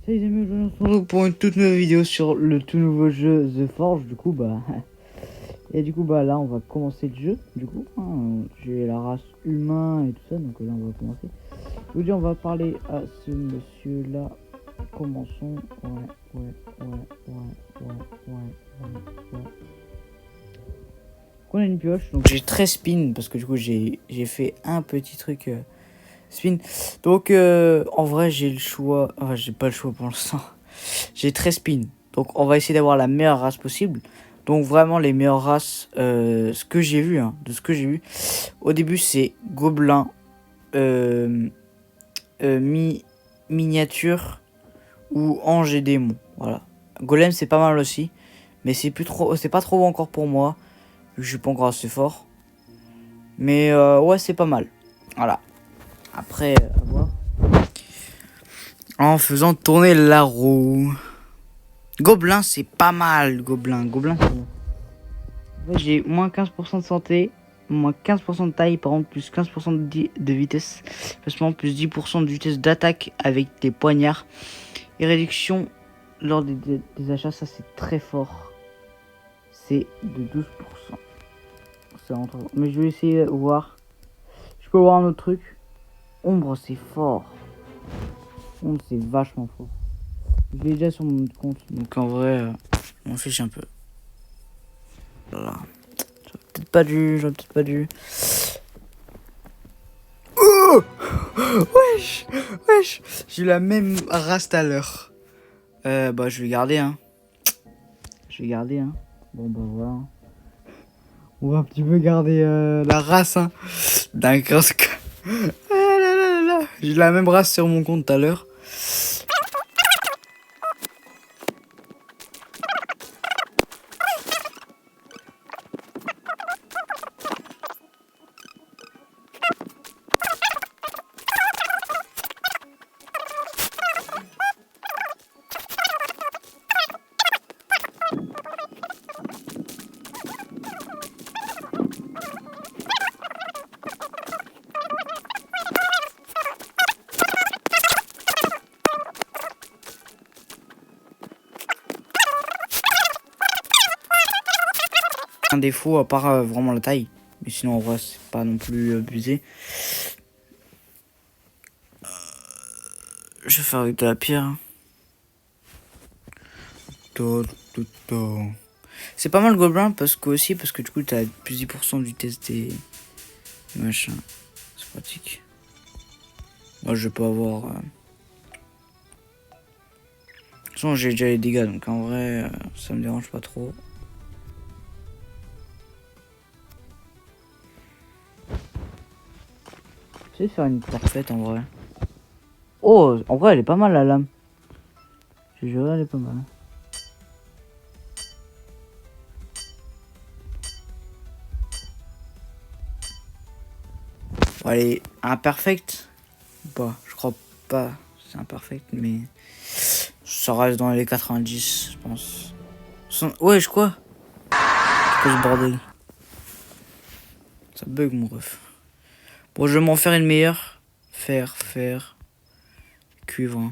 Salut les amis, aujourd'hui on se retrouve pour une toute nouvelle vidéo sur le tout nouveau jeu The Forge. Du coup là on va commencer le jeu. J'ai la race humain et tout ça, donc là on va commencer. Je vous dis, on va parler à ce monsieur là. Commençons. On a une pioche, donc j'ai 13 spins parce que du coup j'ai fait un petit truc spin. Donc en vrai j'ai le choix. Enfin j'ai pas le choix pour l'instant. J'ai 13 spins. Donc on va essayer d'avoir la meilleure race possible. Donc vraiment les meilleures races. Ce que j'ai vu, hein, de ce que j'ai vu. Au début c'est gobelin. Miniature ou ange et démon. Voilà. Golem c'est pas mal aussi. Mais c'est pas trop bon encore pour moi. Vu que je suis pas encore assez fort. Mais ouais c'est pas mal. Voilà. Après à voir. En faisant tourner la roue. Gobelin, c'est pas mal. Gobelin, c'est bon. En fait, j'ai moins 15% de santé, moins 15% de taille, par contre, plus 15% de vitesse, plus 10% de vitesse d'attaque avec des poignards. Et réduction lors des achats, ça c'est très fort. C'est de 12%. C'est entre... Mais je vais essayer de voir. Je peux voir un autre truc. Ombre, c'est fort. Ombre, c'est vachement fort. Je l'ai déjà sur mon compte, donc en vrai, je m'en fiche un peu. Voilà. J'aurais peut-être pas dû. Oh, wesh. J'ai eu la même race tout à l'heure. Bah, je vais garder, hein. Bon, bah, voilà. On va un petit peu garder la race, hein. D'un casque. J'ai eu la même race sur mon compte tout à l'heure. Un défaut à part vraiment la taille, mais sinon en vrai c'est pas non plus abusé. Je vais faire avec de la pierre. C'est pas mal gobelin parce que du coup t'as plus 10% de vitesse des machins. C'est pratique. Moi je vais pas avoir. De toute façon j'ai déjà les dégâts, donc en vrai ça me dérange pas trop. Je vais faire une parfaite en vrai. Oh, en vrai elle est pas mal la lame. Je jure, elle est pas mal. Bon, allez, imperfect ou pas? Je crois pas. C'est imperfect, mais ça reste dans les 90, je pense. Ouais, je crois. C'est quoi ce bordel? Ça bug mon ref. Bon, je vais m'en faire une meilleure. Fer, cuivre. Hein.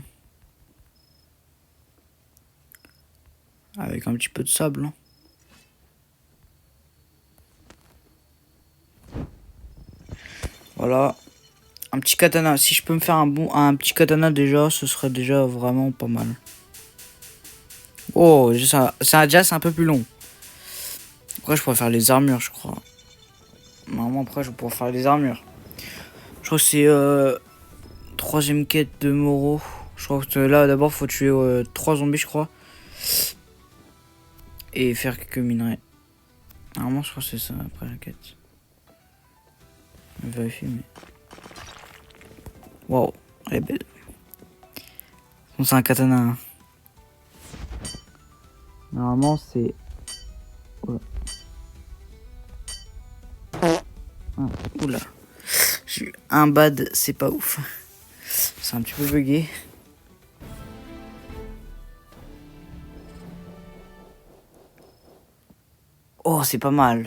Avec un petit peu de sable. Hein. Voilà. Un petit katana. Si je peux me faire un petit katana déjà, ce serait déjà vraiment pas mal. Oh, ça déjà c'est un peu plus long. Après, je pourrais faire les armures, je crois. Normalement, après, je pourrais faire les armures. Je crois que c'est troisième quête de Moro. Je crois que là, d'abord, faut tuer 3 zombies, je crois. Et faire quelques minerais. Normalement, je crois que c'est ça après la quête. Je vais vérifier, mais. Waouh, elle est belle. Bon, c'est un katana. Hein. Normalement, c'est. Oula. Ah, oula. J'ai eu un bad, c'est pas ouf. C'est un petit peu bugué. Oh, c'est pas mal.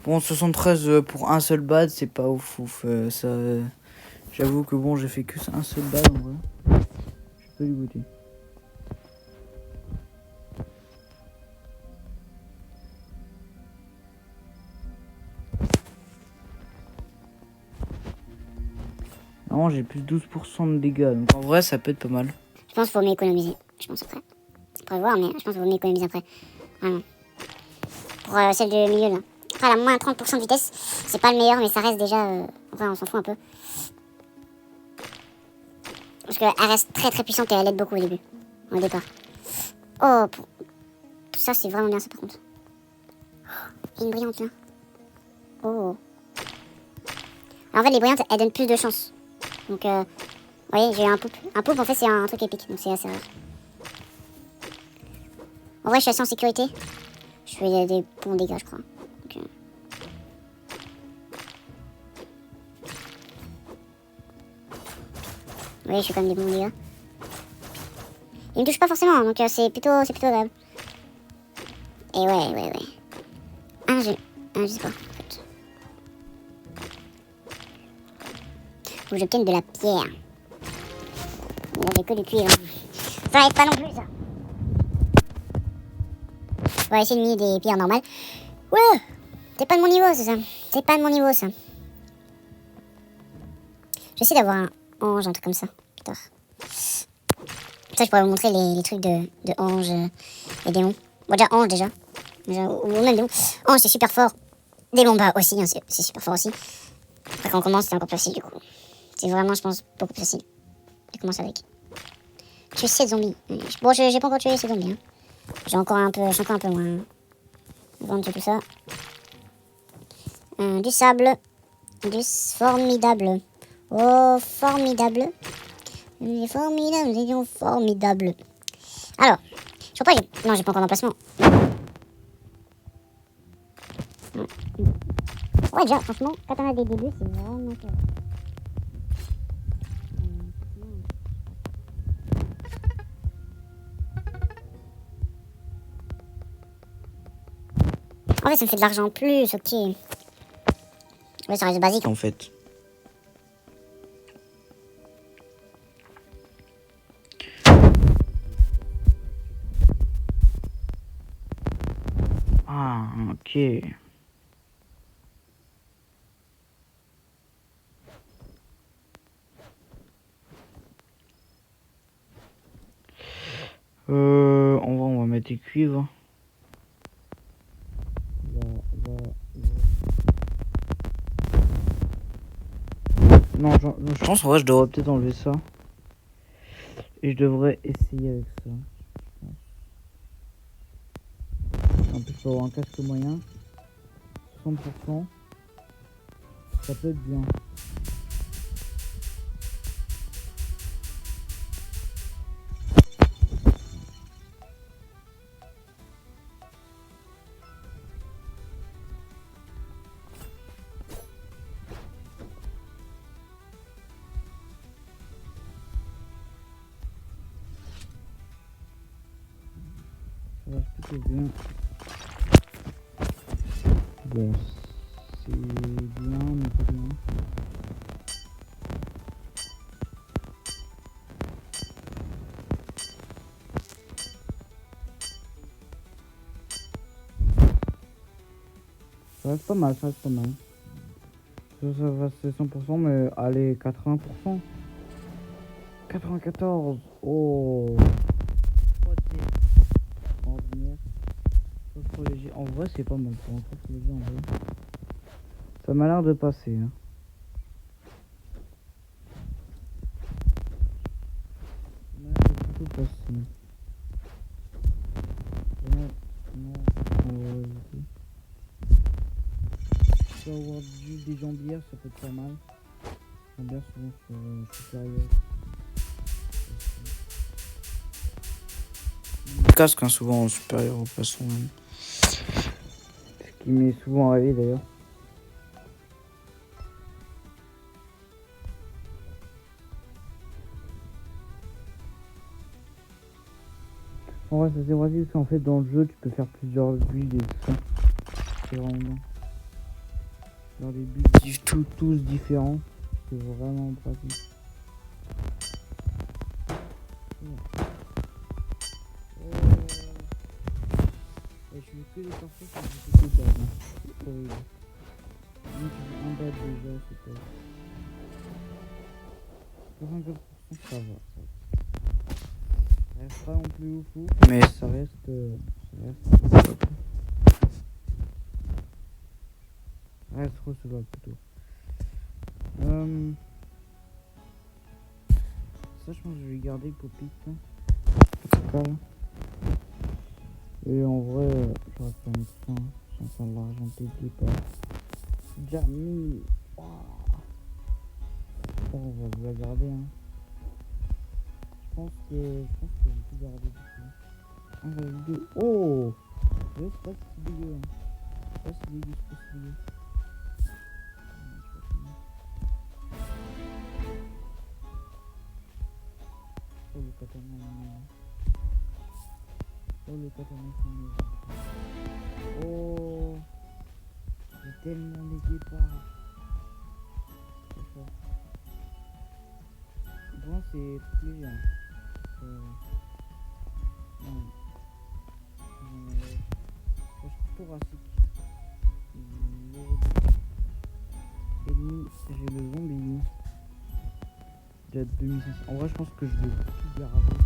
Bon, 73 pour un seul bad, c'est pas ouf. J'avoue que bon, j'ai fait que un seul bad en vrai. peux lui goûter. Non, j'ai plus 12% de dégâts, donc en vrai ça peut être pas mal. Je pense qu'il faut m'économiser. Je pense après. Après voir, mais je pense qu'il faut m'économiser après. Vraiment. Pour celle du milieu là. Après, elle a moins 30% de vitesse. C'est pas le meilleur, mais ça reste déjà. Enfin, on s'en fout un peu. Parce qu'elle reste très très puissante et elle aide beaucoup au début. Au départ. Oh, ça c'est vraiment bien ça par contre. Il y a une brillante là. Oh. Alors, en fait, les brillantes elles donnent plus de chance. Donc, vous voyez, j'ai eu un poupe. Un poupe en fait c'est un truc épique, donc c'est assez rare. En vrai, je suis assez en sécurité. Je fais des bons dégâts, je crois. Donc, oui, je fais quand même des bons dégâts. Il me touche pas forcément, donc c'est plutôt agréable. Et ouais. Ah, je sais pas, en fait. Faut que j'obtienne de la pierre. Mais là, j'ai que du cuivre. Ça n'arrive pas non plus, ça. On va essayer de mettre des pierres normales. Ouais, c'est pas de mon niveau, c'est ça. C'est pas de mon niveau, ça. J'essaie d'avoir un ange, un truc comme ça. Putain. Ça, je pourrais vous montrer les trucs de ange et démons. Bon, déjà, ange, déjà. Ou même démons. Ange, c'est super fort. Démons, bah, aussi, hein, c'est super fort aussi. Après, quand on commence, c'est encore plus facile, du coup. C'est vraiment, je pense, beaucoup plus facile. Je commence avec. Tuer 7 zombies. Bon, j'ai pas encore tué 7 zombies, hein. Je suis encore un peu moins. Avant de tuer tout ça. Du sable. Du formidable. Oh, formidable. Il est formidable, nous étions formidables. Alors, je crois pas que non, j'ai pas encore d'emplacement. Ouais, déjà, franchement, quand on a des débuts, c'est vraiment cool. En fait, ça me fait de l'argent en plus, ok. Ouais, ça reste basique. En fait. Ah, ok. On va mettre des cuivres. Non, je pense en vrai je devrais peut-être enlever ça. Et je devrais essayer avec ça. En plus, il faut avoir un casque moyen. 60%. Ça peut être bien. Ça va plutôt bien. Bon, c'est bien, mais pas bien. Ça reste pas mal, ça reste pas mal. Ça va, c'est 100%, mais allez, 80%. 94. Oh. Ordinaire. Coffre léger. En vrai, c'est pas mal pour un coffre léger en vrai. Ça m'a l'air de passer. Hein. Ça m'a l'air de plutôt passer. Si avoir juste des jambières, ça peut être pas mal. Jambières souvent sur supérieur. Casque hein, souvent supérieur au plafond même. Ce qui m'est souvent arrivé d'ailleurs. En vrai ça c'est vrai parce qu'en fait dans le jeu tu peux faire plusieurs builds et tout ça. C'est vraiment bien. Faire des builds tous différents. C'est vraiment pratique. que les parfums sont beaucoup de base. C'est horrible. Donc en bas déjà, c'est pas. 54%, ça va. Ça reste pas non plus au fou, mais ça reste top. Ça reste recevable plutôt. Ça, je pense que je vais garder Popit. Et en vrai, j'aurais pas mis ça sans faire de l'argent dès le départ. Déjà mis. Oh, on va vous la garder. Hein. Je pense que je vais tout garder du coup. 1,2. Oh, ouais, c'est pas si dégueu. Hein. C'est pas si dégueu, c'est pas si dégueu. Oh, le katana. Oh, le katana, c'est mieux. Oh, j'ai tellement des départs. C'est fort. Bon, c'est plus léger. Non. Thoracique. Ennemi, j'ai le zombie. Déjà 2500. En vrai, je pense que je vais tout garder.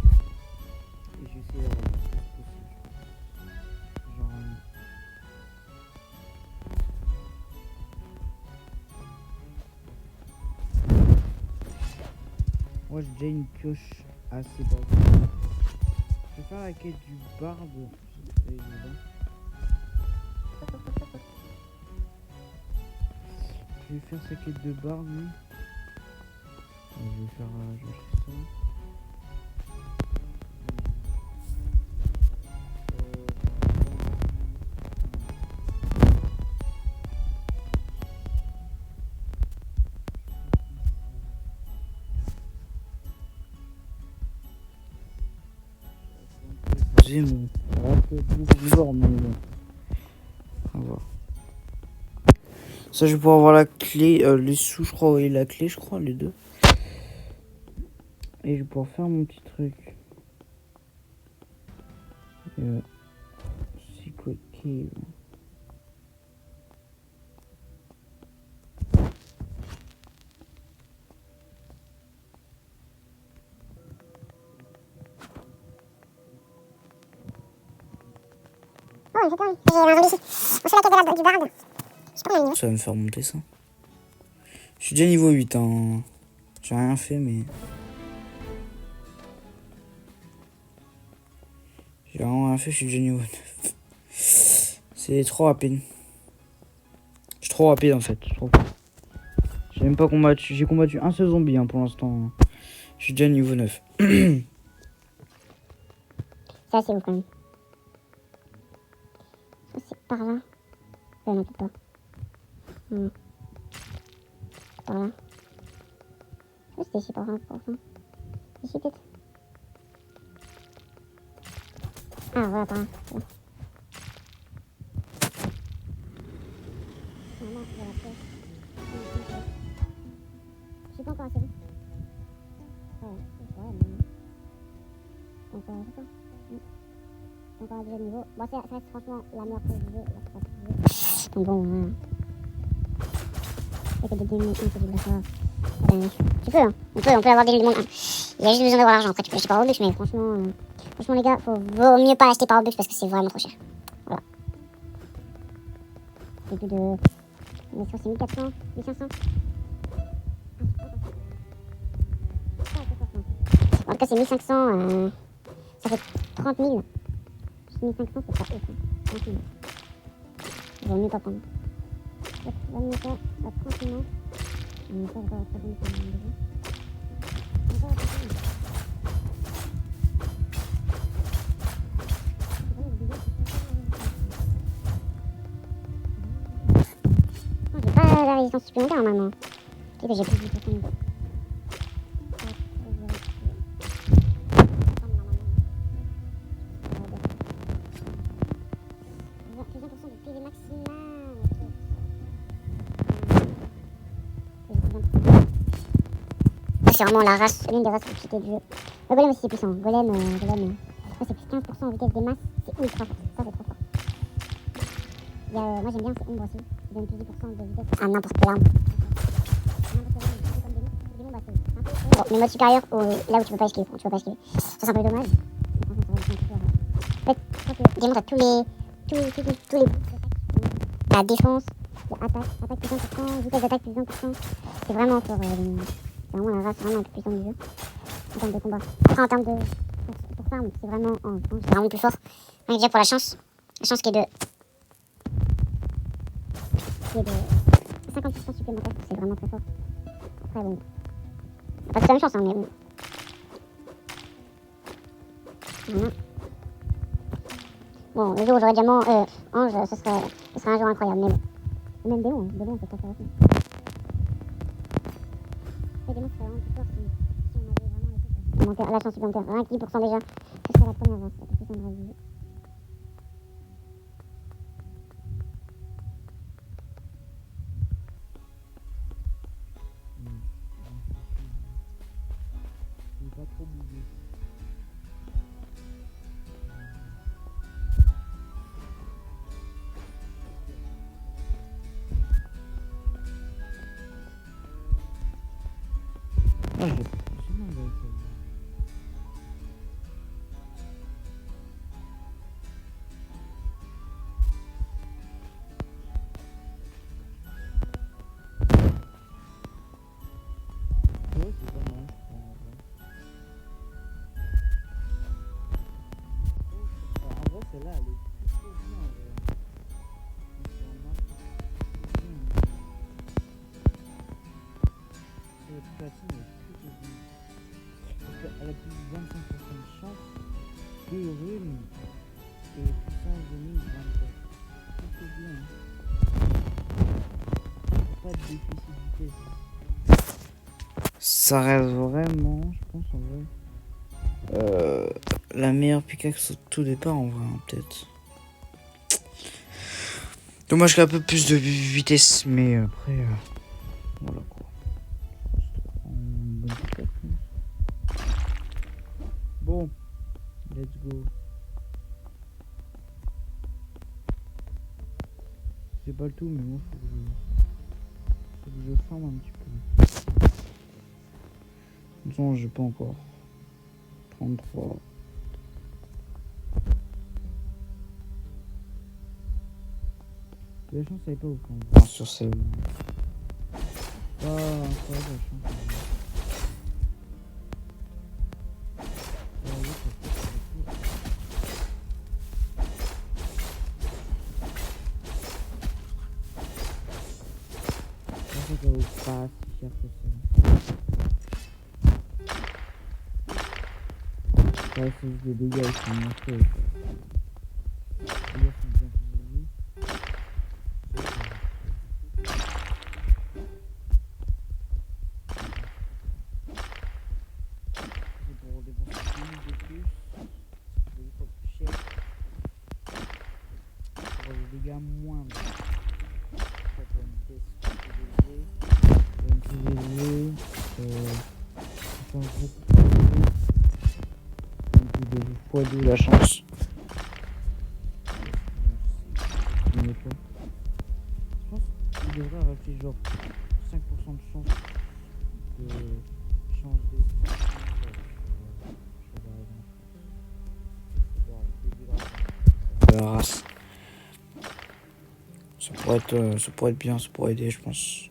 Et je vais essayer d'avoir le plus possible. Genre. Moi, j'ai déjà une pioche assez basse. Je vais faire la quête du barde. Je vais faire sa quête de barde, lui. Je vais faire ça. J'ai mon fort, mais bon. On va voir. Ça, je vais pouvoir avoir la clé, les sous, je crois, et la clé, je crois, les deux. Et je vais pouvoir faire mon petit truc. Secret Cave. Oh, j'ai un zombie ici. On fait la quête du barde. Je sais pas combien. Ça va me faire monter ça. Je suis déjà niveau 8, hein. J'ai rien fait, mais. J'ai vraiment rien fait, je suis déjà niveau 9. C'est trop rapide. Je suis trop rapide en fait. J'ai même pas combattu. J'ai combattu un seul zombie hein, pour l'instant. Je suis déjà niveau 9. C'est assez ouf quand même. C'est par là. Ouais, non, peut-être pas. Par là. Je sais pas si c'était ici par là, pour ça. Ici peut-être. Ah, voilà, par là. Ouais. Ah, là, il y a la pièce. Je suis pas encore assez bon. Ouais, mais. Encore, c'est ça. Encore un deuxième niveau. Bon, ça reste franchement la meilleure chose du jeu. Donc bon, voilà. Il y a que des démons, c'est du d'accord. Tu peux, hein. On peut avoir des lunes du monde 1. Il y a juste besoin d'avoir l'argent. Après, tu peux acheter par Robux, mais franchement, les gars, vaut mieux pas acheter par Robux parce que c'est vraiment trop cher. Voilà. C'est plus de. On est sur 1400, 1500. En tout cas, c'est 1500. Ça fait 30 000. 1500, c'est pas ouf. Hein. 30 000. Il vaut mieux pas prendre. On va mettre ça tranquillement. On va pas très bien pour le début. Non, j'ai pas la résistance supplémentaire normalement. Et ben j'ai plus de 10%. C'est vraiment la race, l'une des races plus cheatées du jeu. Le golem aussi c'est puissant. Golem, ça c'est plus 15% en vitesse des masses, c'est ultra fort. Ça c'est trop fort. Il y a, moi j'aime bien c'est ombre aussi. Il donne plus 10% de vitesse à n'importe quelle arme. Le mode supérieur, là où tu peux pas esquiver. Tu peux pas esquiver. Ça c'est un peu dommage. En fait, je crois que Démon t'as tous les la défense, attaque plus 1%, vitesse d'attaque plus 1%. C'est vraiment fort. C'est vraiment la race vraiment la plus puissante du jeu. En termes de combat. Enfin, en termes de. Pour farm, c'est vraiment plus fort. Rien que déjà pour la chance. La chance qui est de 50% supplémentaire. C'est vraiment très fort. Après, bon. Pas toute la même chance, hein, mais bon. Voilà. Bon, le jour où j'aurai diamant, ange, ce serait un jour incroyable, mais bon. Et même démon, c'est très fort aussi. Les démons, c'est vraiment plus fort si on avait vraiment la chance supplémentaire. Rien que 10% déjà, ce serait la première race, la plus puissante race du jeu. Pas trop bouger. Ah, j'ai mal avec ça. Ouais, c'est pas mal, je crois, en vrai. En vrai, celle-là, elle est plutôt bien, en vrai. Donc, sur un map, c'est bien. Cette platine est plutôt bien. Parce qu'elle a plus de 25% de chance de rune et puissance de mise 24. Plutôt bien. Pas de déficit de vitesse. Ça reste vraiment, je pense, en vrai. La meilleure pickaxe au tout départ en vrai, hein, peut-être. Dommage qu'il y ait un peu plus de vitesse, mais après, voilà quoi. Une bonne pickaxe, hein. Bon, let's go. C'est pas le tout, mais moi faut que je farme un petit peu. De toute façon, j'ai pas encore 33. La chance, elle est pas ouf quand même. Sur celle. Pas incroyable la chance. Ça vaut pas si cher que ça. Ouais, c'est juste les dégâts, ils sont monstrueux. Les dégâts sont bien plus élevés. C'est pour dépenser 10 000 de plus. C'est 2 fois plus cher. Pour des dégâts moindres. Ça pour une vitesse plus élevée. Pour une plus élevée. Enfin, beaucoup plus élevée. Donc, de x2 la chance. Je pense qu'il devrait rajouter genre 5% de chance de la race. Ça pourrait être bien, ça pourrait aider, je pense.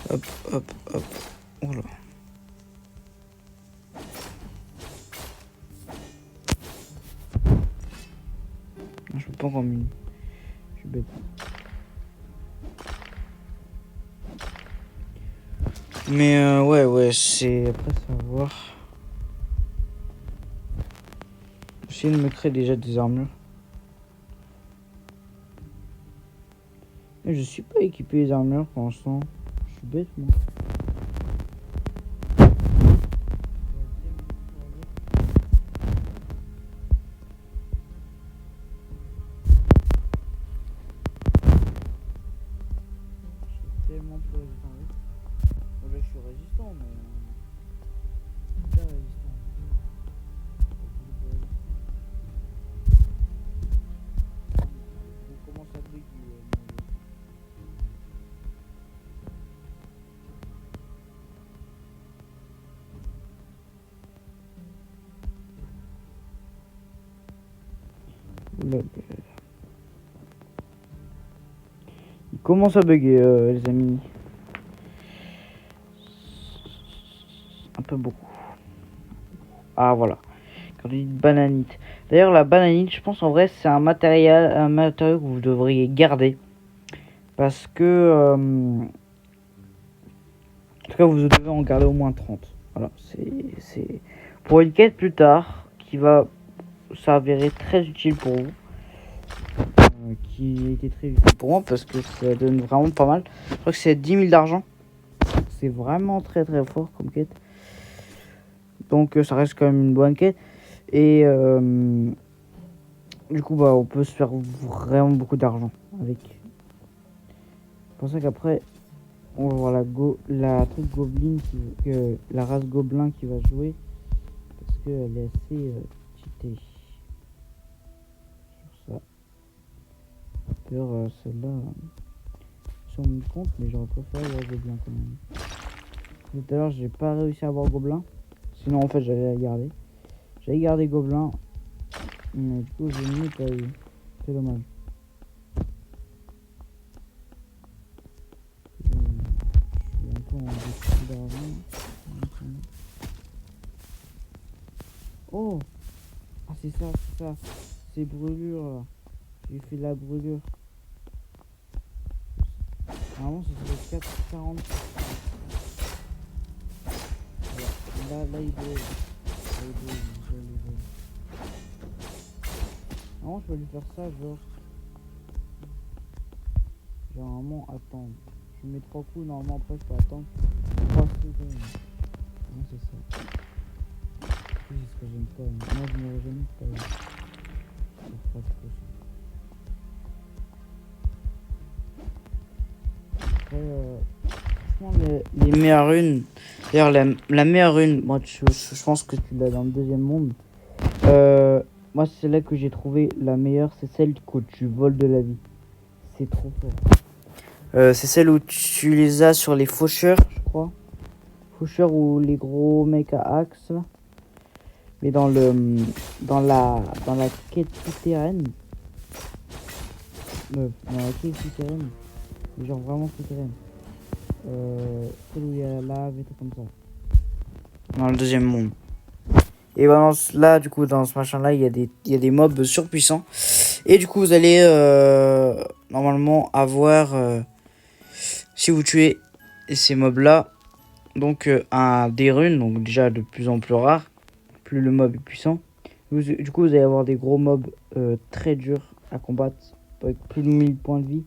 Hop, hop, hop. Oula. Je peux pas encore miner. Je suis bête. Mais ouais, c'est après savoir. J'essaie de me créer déjà des armures. Mais je suis pas équipé des armures pour l'instant. Je suis bête moi. Tellement plus résistant, oui. Bon, là, je suis résistant, mais. Bien résistant. On commence à bugger. Il commence à bugger, les amis. Un peu beaucoup. Ah, voilà. Quand on dit bananite. D'ailleurs, la bananite, je pense en vrai, c'est un matériau que vous devriez garder. Parce que. En tout cas, vous devez en garder au moins 30. Voilà, c'est pour une quête plus tard qui va s'avérer très utile pour vous. Qui a été très utile pour moi parce que ça donne vraiment pas mal. Je crois que c'est 10 000 d'argent. C'est vraiment très très fort comme quête. Donc ça reste quand même une bonne quête. Et du coup, bah, on peut se faire vraiment beaucoup d'argent avec. C'est pour ça qu'après, on va voir la truc goblin, la race gobelin qui va jouer. Parce qu'elle est assez cheatée. Sur ça. D'ailleurs, celle-là, sur mon compte, mais j'aurais préféré avoir gobelin quand même. Tout à l'heure, j'ai pas réussi à avoir gobelin. Sinon, en fait, j'allais la garder. J'allais garder gobelin. Mais du coup, je n'ai pas eu. C'est dommage. Je suis un peu en déficit d'argent. Oh! Ah, c'est ça, c'est ça. C'est brûlure, là. J'ai fait la brûlure. Normalement, c'est sur les 4,40. Là, il brûle. Normalement, je peux lui faire ça, genre. Normalement, attendre. Je mets 3 coups, normalement, après, je peux attendre 3 secondes. Non, c'est ça. C'est ce que j'aime pas. Moi, je m'aurais jamais pas. C'est pas possible. Après, franchement, les meilleures runes. D'ailleurs, la meilleure rune, moi, je pense que tu l'as dans le deuxième monde. Moi, c'est là que j'ai trouvé la meilleure, c'est celle que tu voles de la vie. C'est trop fort. C'est celle où tu les as sur les faucheurs, je crois. Faucheurs ou les gros mecs à axe. Mais dans la quête souterraine. Dans la quête souterraine. Genre vraiment souterraine. Celle où il y a la lave et tout comme ça. Dans le deuxième monde. Et voilà, là, du coup, dans ce machin-là, il y a des mobs surpuissants. Et du coup, vous allez normalement avoir, si vous tuez ces mobs-là, donc des runes, donc déjà de plus en plus rares, plus le mob est puissant. Du coup, vous allez avoir des gros mobs très durs à combattre, avec plus de 1000 points de vie,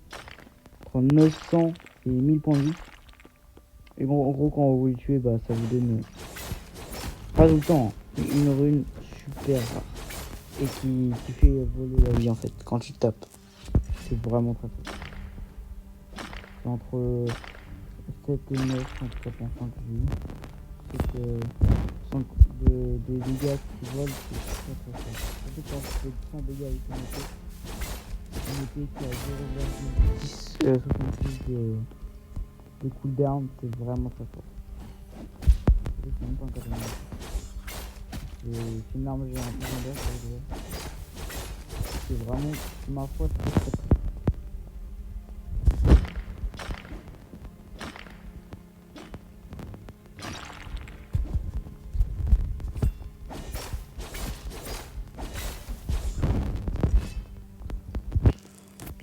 entre 900 et 1000 points de vie. Et bon, en gros, quand vous les tuez, bah, ça vous donne, pas tout le temps, une rune super rare. Et qui fait voler la vie en fait quand tu tapes. C'est vraiment très fort. C'est entre 7 et 9 en tout cas pour l'instant que j'ai eu. C'est que des dégâts qui volent, c'est très très fort. Surtout quand tu fais 100 dégâts avec une épée qui a 0,66 de cooldown, c'est vraiment très fort. C'est même pas un 89. C'est une arme géante légendaire. C'est vraiment ma foi très très très.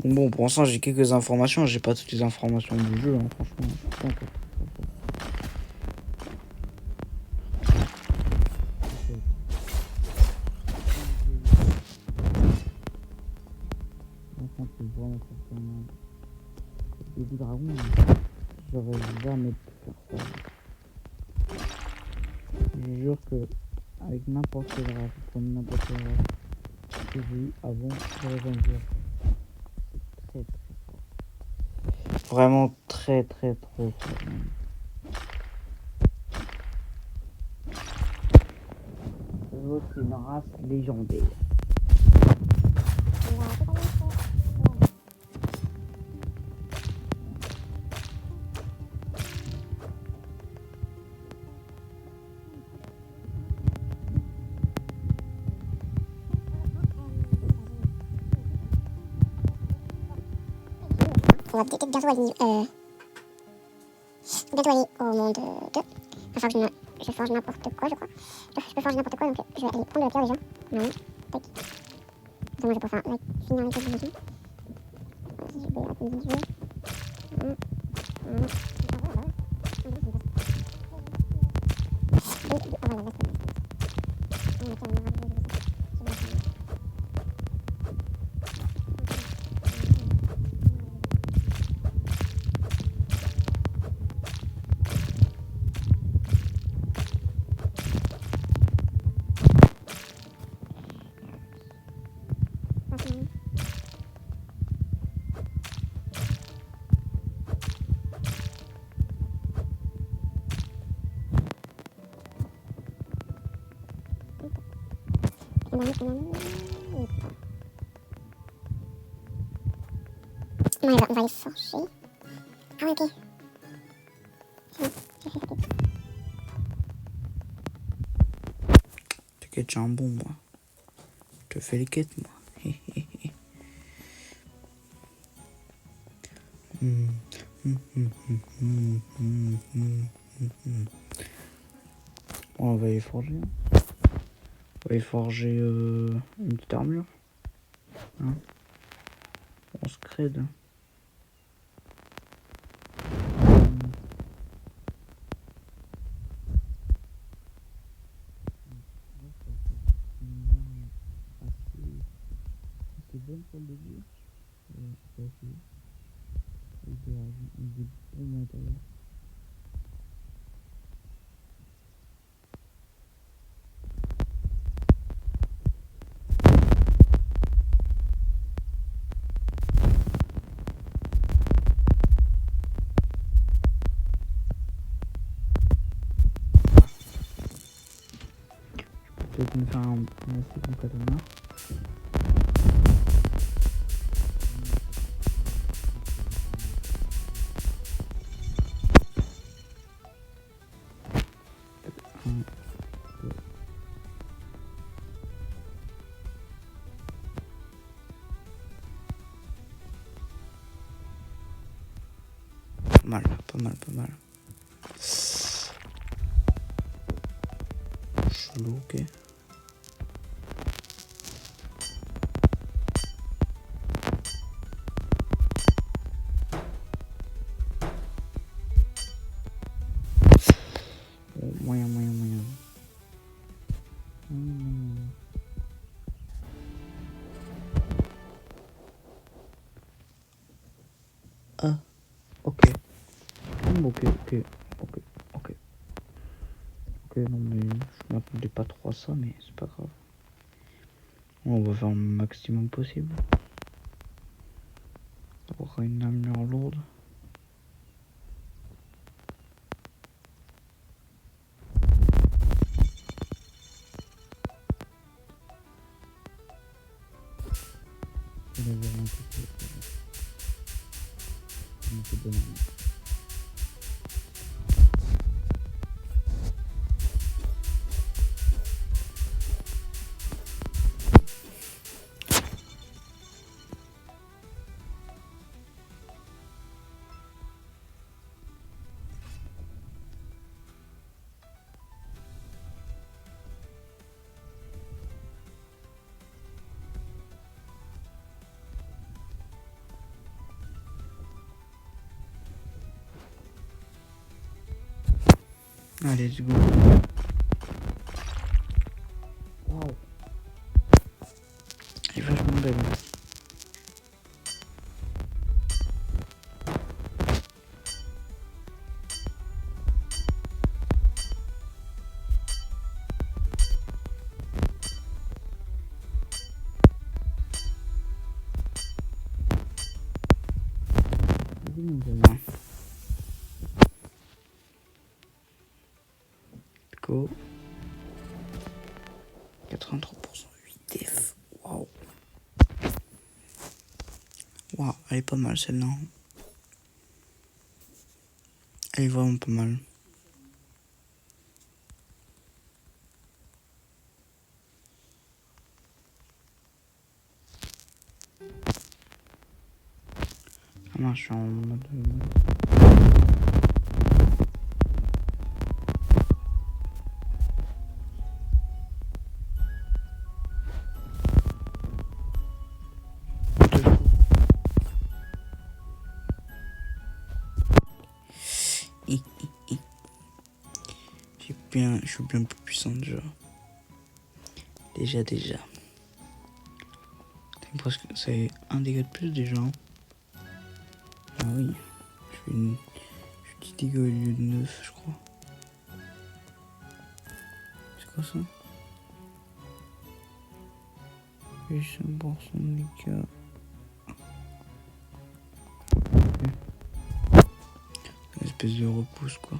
Bon, pour l'instant j'ai quelques informations, j'ai pas toutes les informations du jeu, hein, franchement, je suis pas encore. C'est vraiment très très des dragons, j'aurais jamais pu faire ça. Je jure que avec n'importe quelle race, prenez n'importe quelle race que j'ai eu avant, j'aurais jamais pu faire ça. C'est très très fort. Vraiment très très trop fort. L'autre, c'est une race légendaire. On va peut-être bientôt aller, au monde 2. Enfin, je forge n'importe quoi, je crois. Je peux forger n'importe quoi, donc je vais aller prendre de la pierre déjà. Non, tac. Attends, moi je vais pouvoir finir avec cette division. Vas-y, je vais appuyer le jeu. Non, on va les forger. Ah ouais, ok. C'est bon, j'ai fait ça. T'inquiète, j'ai un bon, moi. Je te fais les quêtes, moi. Bon, on va y forger. On va y forger une petite armure. Hein, on se crède. C'est bonne pour le début. C'est assez. Il est bon matériel. Peut-être me faire un assez bon katana. Pas mal, pas mal, pas mal. Chelou, ok. Moyen, moyen, moyen. Ah, ok. Ok, ok, ok, ok. Ok, non mais je m'attendais pas trop à ça, mais c'est pas grave. On va faire le maximum possible. On aura une armure lourde. On va voir un peu de armure. Allez, let's go. Wow. Elle est vachement belle. Go. 83% 8 F. Waouh. Waouh, elle est pas mal celle-là. Elle est vraiment pas mal. Ah non, je suis en mode... Je suis bien plus puissant déjà. Déjà. C'est un dégât de plus déjà. Ah oui. Je suis 10 dégâts au lieu de 9, je crois. C'est quoi ça? 8% de dégâts. Une espèce de repousse quoi.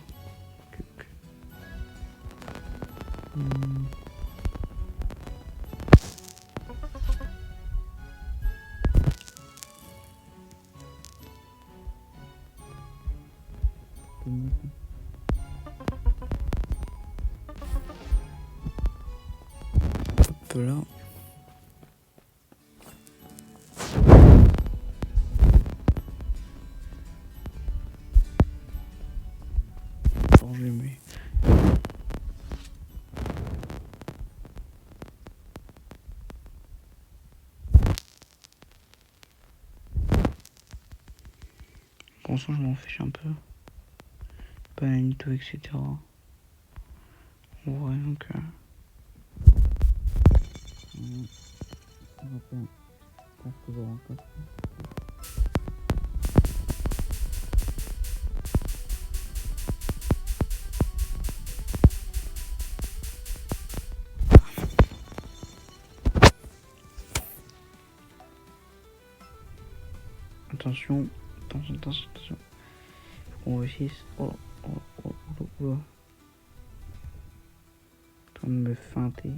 Hop là. Changer mais... Pour l'instant je m'en fiche un peu. Pas un nito, etc. Ouais donc... On va faire toujours encore. Attention. On réussisse. Oh. Toi de me feinter.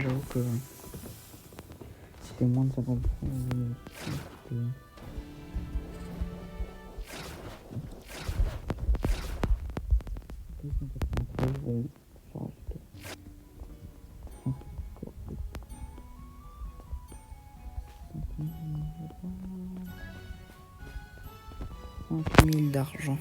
J'avoue que c'était moins de 50%. Bon, ça reste 5000 d'argent.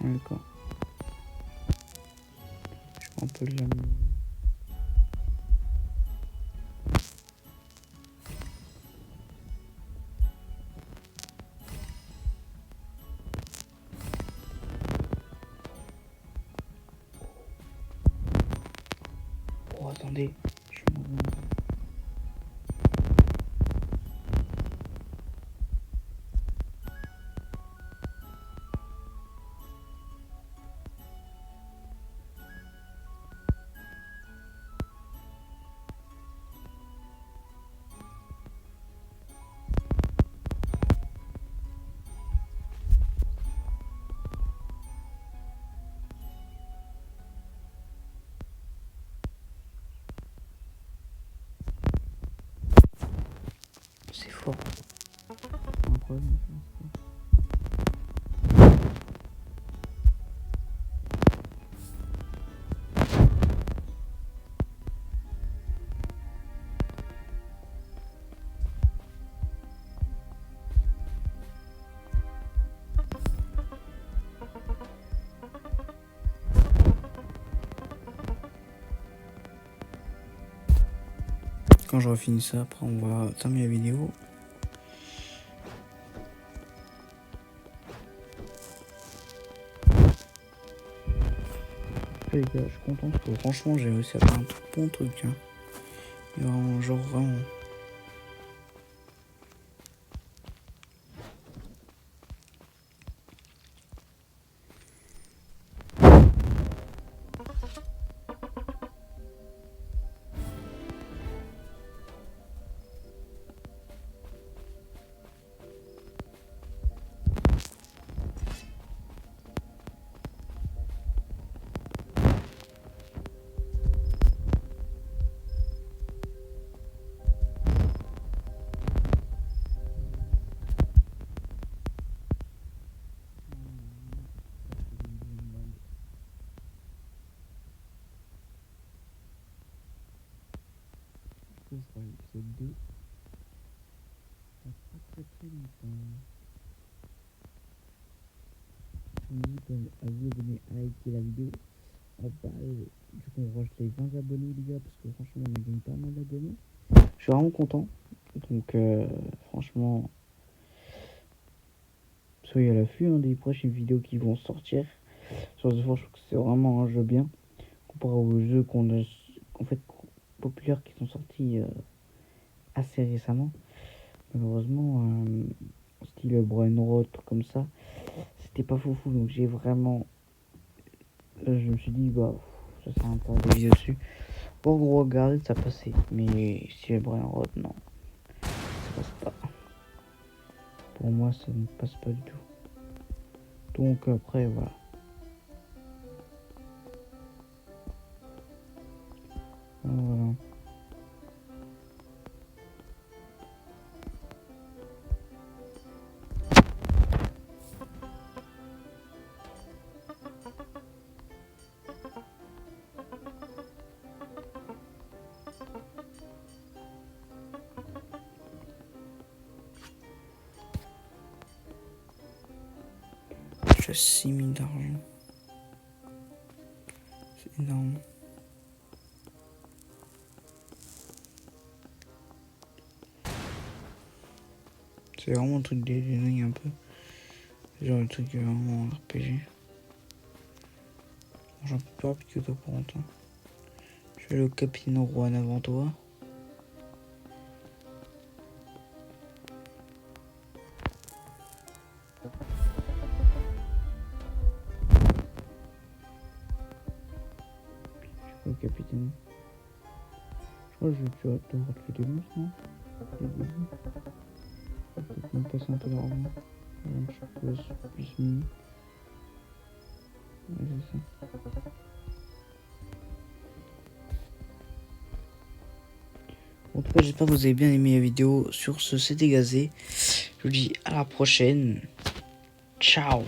D'accord. Je prends un peu le... Oh, attendez. Je suis mauvais. fort. C'est un problème. Quand j'aurai fini ça, après on va terminer la vidéo. Les gars, je suis content parce que franchement j'ai réussi à faire un bon truc. Hein. Et vraiment, genre vraiment. Ce sera l'épisode 2. Ça sera très très longtemps. Je vous dis à vous abonner, à liker la vidéo. En bas, du coup on rush les 20 abonnés les gars, parce que franchement on a gagné pas mal d'abonnés. Je suis vraiment content. Donc franchement, soyez à l'affût des prochaines vidéos qui vont sortir. Sur ce fond, je trouve que c'est vraiment un jeu bien. Comparé aux jeux qu'on a en fait populaires qui sont sortis assez récemment. Malheureusement, style Brian Roth, comme ça, c'était pas foufou. Donc j'ai vraiment... je me suis dit, bah, ça sert à rien de des vidéos dessus. Pour regarder, ça passait. Mais style Brian Roth, non. Ça passe pas. Pour moi, ça ne passe pas du tout. Donc après, voilà. Voilà. J'ai 6000 d'argent. C'est énorme. C'est vraiment un truc de dingue un peu. Genre le truc vraiment RPG. J'en peux pas plus que toi pour longtemps. Je vais aller au Capitaine Rouen avant toi. Je vais au Capitaine. Je crois que je vais devoir tuer des monstres, non? Des débuts. Je vais peut-être me passer un peu d'argent. Je pose plus mini. Ouais, c'est ça. En tout cas, j'espère que vous avez bien aimé la vidéo. Sur ce, c'était Gazé. Je vous dis à la prochaine. Ciao.